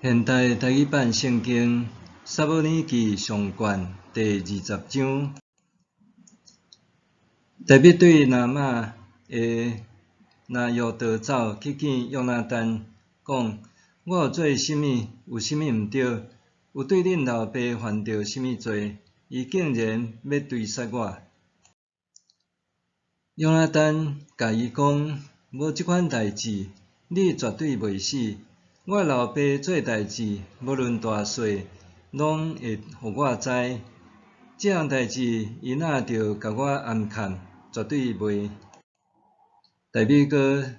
现代台语版圣经撒母耳记上卷第20章，大卫对拿玛的拿约逃走去见约拿单，讲：我有做甚物？有甚物毋对？有对恁老爸犯着甚物罪？伊竟然要追杀我。约拿单甲伊讲：无即款代志，你绝对袂死。我老爸做代志，无论大小，拢会互我知。即项代志，伊若着甲我暗藏，绝对袂。大卫阁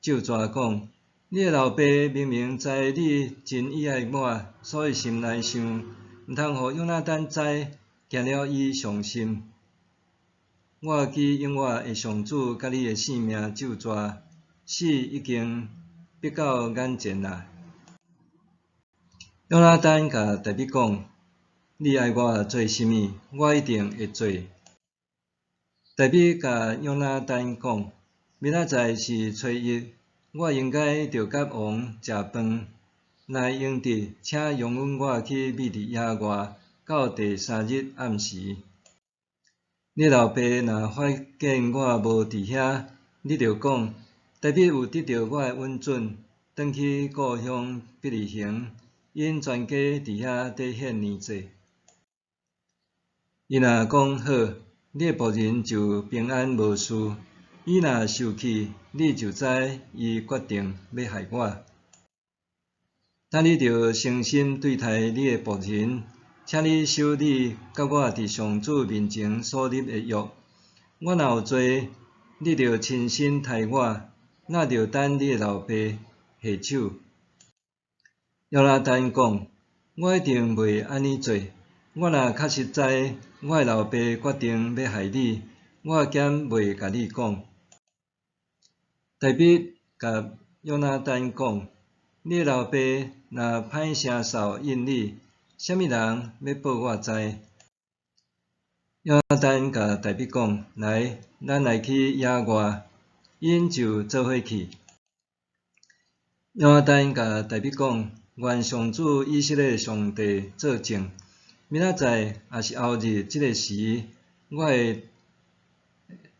咒詛讲：你的老爸明明知你真意爱我，所以心内想，毋通互约拿单知，惊了伊伤心。我记永活的上主甲你的性命咒詛，死已经逼到眼前啦。约拿单甲大卫讲：你爱我做甚物，我一定会做。大卫甲约拿单讲：明仔载是初一，我应该着甲王食饭。若用得，请容允我去秘伫野外，到第3日暗时。你老爸若发现我无伫遐，你着讲：大卫有得到我的允准，转去故乡伯利恒，因全家伫遐得献年祭。伊若讲好，你的仆人就平安无事；伊若受气，你就知伊决定要害我。但你着诚心对待你的仆人，请你守你甲我伫上主面前所立的约。我若有罪，你着亲身杀我，那着等你的老爸下手。约拿单讲：我一定袂安尼做。我若确实知我的老爸决定要害你，我减袂甲你讲。大卫甲约拿单讲：你的老爸若歹声扫应你，啥物人要报我知？约拿单甲大卫讲：来，咱来去野外。因就做伙去。约拿单甲大卫讲：愿上主以色列上帝作证，明仔载也是后日即个时，我会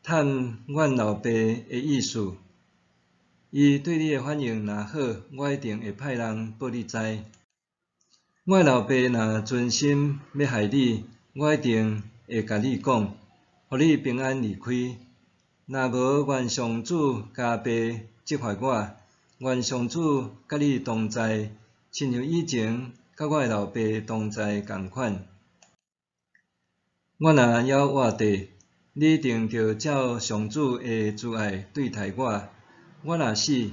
探阮老爸的意思。伊对你的反应若好，我一定会派人报你知。我的老爸若存心要害你，我一定会甲你讲，互你平安离开。若无，愿上主加倍责罚我。愿上主甲你同在，亲像以前甲我的老爸同在共款。我若还活地，你一定着照上主的慈爱对待我。我若死，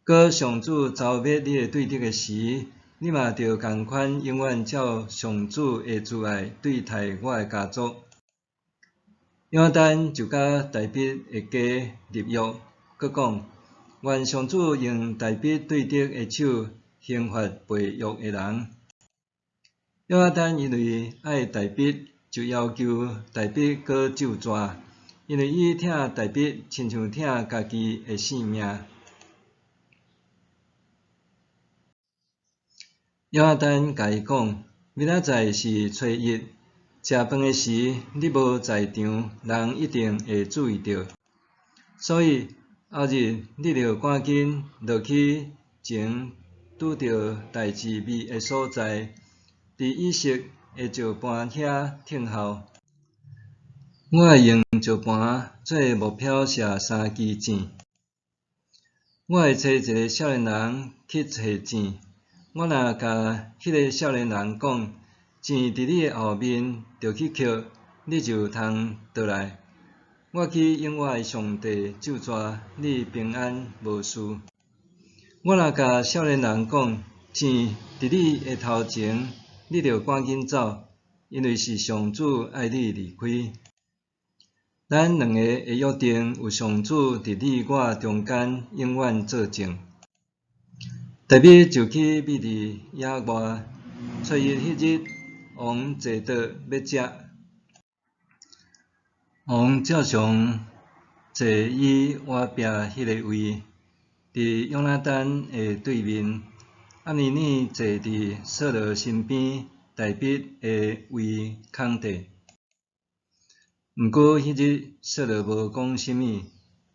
搁上主召灭你的对敌的时，你嘛着共款永远照上主的慈爱对待我的家族。约拿单就甲大卫的家立约，佮讲：愿上主用大卫对敌的手刑罚背约的人。约拿单因为爱大卫，就要求大卫搁咒詛，因为伊疼大卫亲像疼家己的性命。约拿单甲伊讲：明仔载是初一，食饭的时你无在场，人一定会注意到。所以后日你着赶紧落去前拄着代志密的所在，伫以色的石盘遐听候。我会用石盘做目标射3支箭。我会找一个少年人去找箭。我若甲迄个少年人讲，箭伫你的后面，着去捡，你就通倒来。我去永活的上帝咒詛你平安无事。我若甲少年人讲，箭伫你的头前，你着赶紧走，因为是上主爱你离开。咱两个会约定，有上主伫你我中间永远作证。大卫就去秘伫野外，初一迄日，王坐倒要食。王照常坐伊瓦壁迄个位，伫约拿单的对面。暗尼尼坐伫扫罗身边，大笔的位空地。毋过迄日扫罗无讲啥物，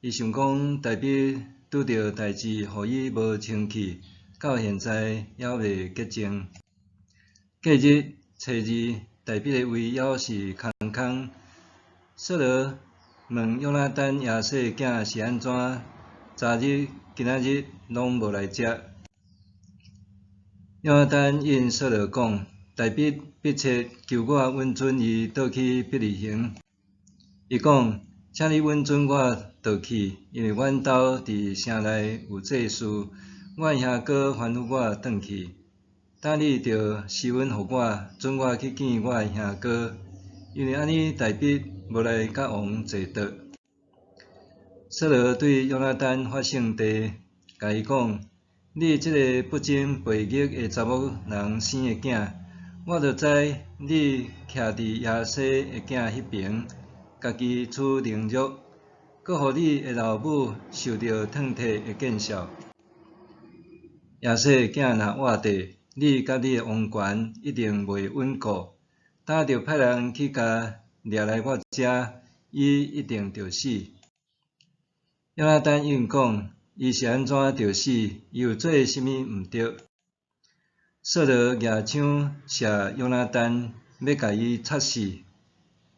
伊想讲大笔拄着代志，互伊无生气，到现在还未结晶。隔日初二，大笔的位还是空空。扫罗问约拿单亚瑟囝是安怎？昨日、今仔日拢无来遮。约拿单应扫罗讲：大笔迫切求我允准伊倒去伯利恒。伊讲：请你允准我倒去，因为阮兜伫城内有祭司，阮兄哥吩咐我转去。但你着施允互我，准我去见我兄哥，因为安尼大笔无来甲王坐桌。扫罗对约拿单发圣地，甲伊讲：你即个不忠悖逆的查某人生的囝，我着知你徛伫亚瑟的囝迄边，家己取凌辱，搁互你的老母受着痛体的见效。亚瑟的囝若活地，你甲你的王权一定袂稳固。等着派人去甲掠来我遮，伊一定着死。约拿单应讲：伊是安怎着死？伊有做啥物毋对？扫罗举枪射约拿单，要甲伊插死。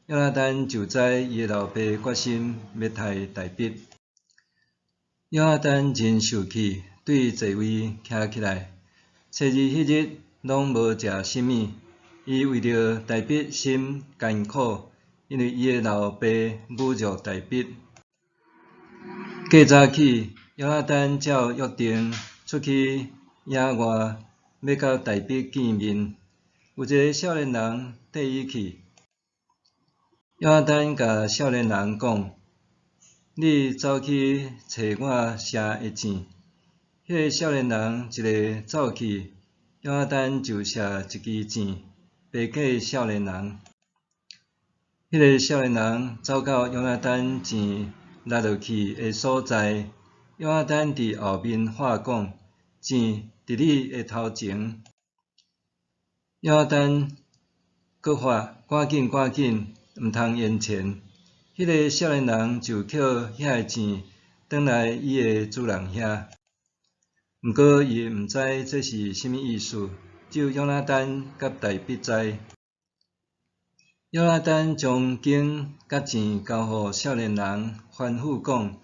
约拿单就知伊的老爸决心要杀大笔。约拿单真受气，对座位徛起来。初二迄日拢无食啥物，伊为着大笔心艰苦，因为伊的老爸侮辱大笔。过早起，约拿单照约定出去野外，要甲大笔见面。有一个少年人缀伊去。约拿单甲少年人讲：你走去找我写的字。迄个少年人一个走去，约拿单就写一支字，赔给少年人。迄个少年人走到约拿单钱落落去的所在，约拿单伫后面话讲：钱伫你的头前。约拿单搁话：赶紧，毋通延前。迄个少年人就捡遐个钱，转来伊的主人遐。毋过伊毋知这是啥物意思，只有约拿单甲大笔知。约拿单将金甲钱交互少年人，吩咐讲：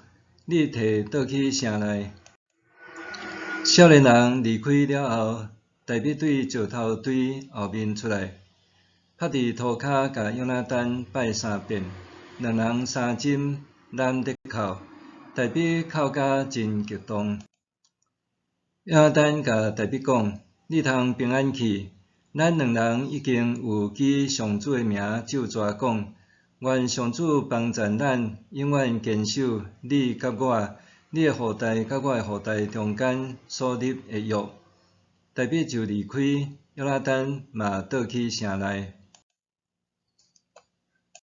你摕倒去城内。少年人离开了后，大笔对石头堆后面出来，趴伫涂骹，甲约拿单拜3遍，两人三针揽得哭，大笔哭甲真激动。约拿单甲大笔讲：你通平安去。咱两人已经有记上主的名咒誓讲，愿上主帮助咱，永远坚守你甲我、你的后代甲我的后代中间所立的约。大笔就离开，约拿单嘛倒去城内。